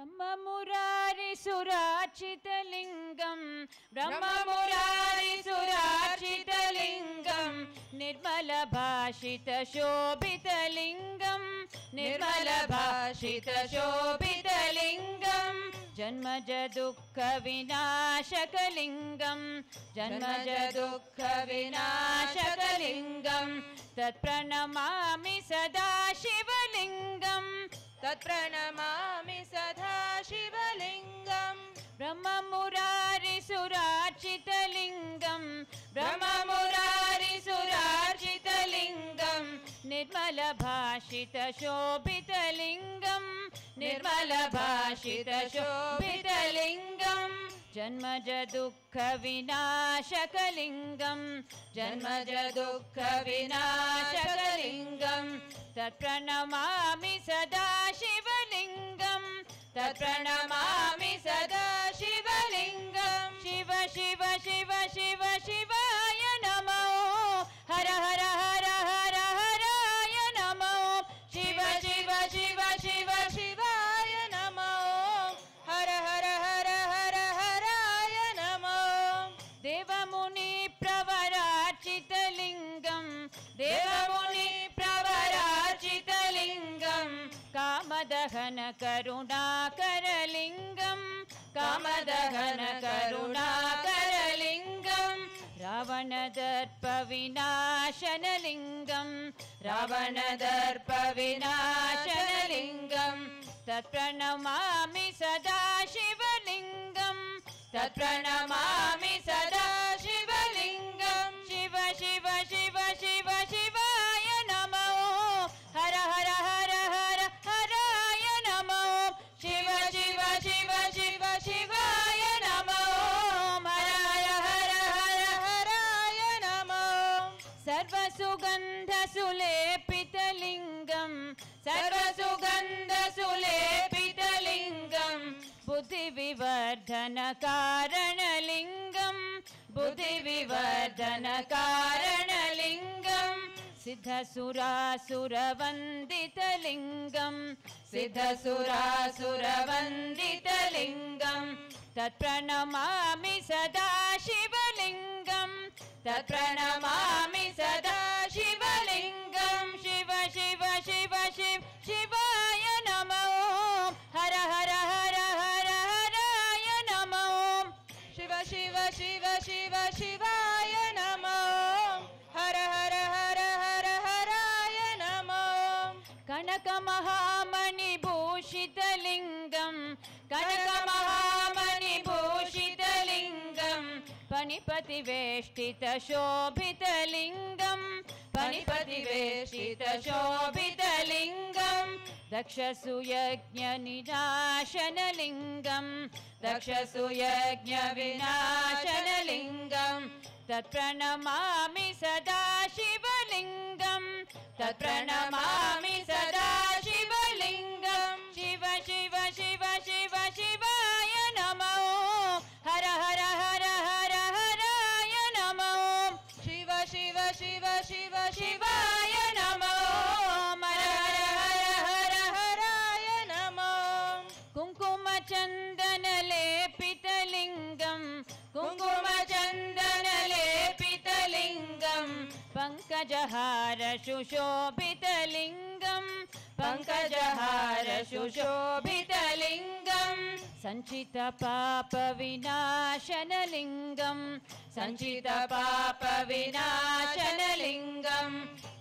ब्रह्ममुरारिसुरार्चितलिङ्गं ब्रह्ममुरारिसुरार्चितलिङ्गं निर्मलभाषितशोभितलिङ्गं निर्मलभाषितशोभितलिङ्गं जन्मजदुःखविनाशकलिङ्गं जन्मजदुःखविनाशकलिङ्गं तत्प्रणमामि सदा शिवलिङ्गं तत्प्रणमामि सदा शिवलिङ्गं ब्रह्ममुरारिसुरार्चितलिङ्गं ब्रह्ममुरारिसुरार्चितलिङ्गं निर्मलभाषितशोभितलिङ्गं निर्मलभाषितशोभितलिङ्गं जन्मजदुःखविनाशकलिङ्गं जन्मजदुःखविनाशकलिङ्गं तत्प्रणमामि सदा शिवलिङ्गं तत्प्रणमामि सदा शिवलिङ्गं शिव शिव शिव शिव शिवाय नमो हर हर हर हर हराय नमो शिव शिव शिव शिव शिवाय नमो हर हर हर हर हराय नमो देवमुनि प्रवरार्चितलिङ्गं देवमुनि प्रवरार्चितलिङ्गं कामदहन करुणाकरलिङ्गं कामदहन करुणाकरलिङ्गं रावणदर्पविनाशनलिङ्गं रावणदर्पविनाशनलिङ्गं तत्प्रणमामि सदा शिवलिङ्गं तत्प्रणमामि सदा शिवलिङ्गं शिव शिव शिव शिव शिवाय नमो हर हर हर हर हराय नमो शिव शिव शिव शिव शिवाय नमो हर हर हर हर हराय नमो सर्वसुगन्धसुलेपितलिङ्गं सर्वसुगन्धसुलेपितलिङ्गं बुद्धिविवर्धनकारणलिङ्गं बुद्धिविवर्धनकारणलिङ्गं सिद्धसुरासुरवन्दितलिङ्गं सिद्धसुरासुरवन्दितलिङ्गं तत्प्रणमामि सदा शिवलिङ्गं तत्प्रणमामि सदा शिवलिङ्गं शिव शिव शिव शिव शिवाय नमो हर हर हर हर हराय नमो शिव शिव शिव शिव शिवाय नमो हर हर हर हर हराय नमो कनकमहामणिभूषितलिङ्गं कनकमहामणिभूषितलिङ्गं पणिपतिवेष्टितशोभितलिङ्गं पणिपतिवेष्टितशोभितलिङ्गं दक्षसूयज्ञनिनाशनलिङ्गं दक्षसूयज्ञविनाशनलिङ्गं तत्प्रणमामि सदा शिवलिङ्गं तत्प्रणमामि सदा शिवलिङ्गं शिव शिव शिव शिव शिवाय नमो हर हर हर हर हराय नमो शिव शिव शिव शिव शिवाय नमो हर हर हर हर हराय नमो कुङ्कुमचन्दनलेपितलिङ्गं कुङ्कुमचन्दनलेपितलिङ्गं पङ्कजहार सुशोभितलिङ्गं पङ्कजहार सुशोभितलिङ्गं सञ्चितपापविनाशनलिङ्गं सञ्चितपापविनाशनलिङ्गं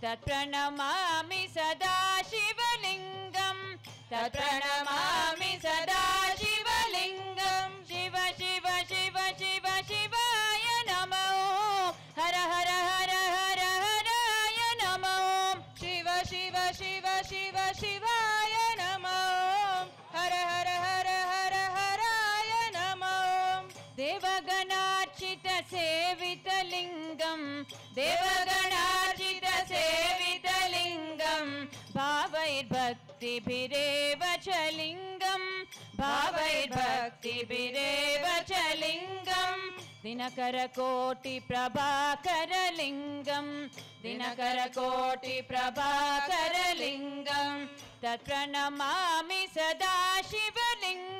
तत्प्रणमामि सदा शिवलिङ्गं तत्प्रणमामि सदा शिवलिङ्गं शिव शिव शिव शिव शिवाय नमो हर हर हर हर हराय नमो शिव शिव शिव शिव शिवाय नमो हर हर हर हर हराय नमो देवगणार्चितसेवितलिङ्गं देवगणार्चितसेवितलिङ्गं भावैर्भक्तिभिरेव च लिङ्गं भावैर्भक्तिभिरेव च लिङ्गं दिनकरकोटिप्रभाकरलिङ्गं दिनकरकोटिप्रभाकरलिङ्गं तत्प्रणमामि सदा शिवलिङ्गं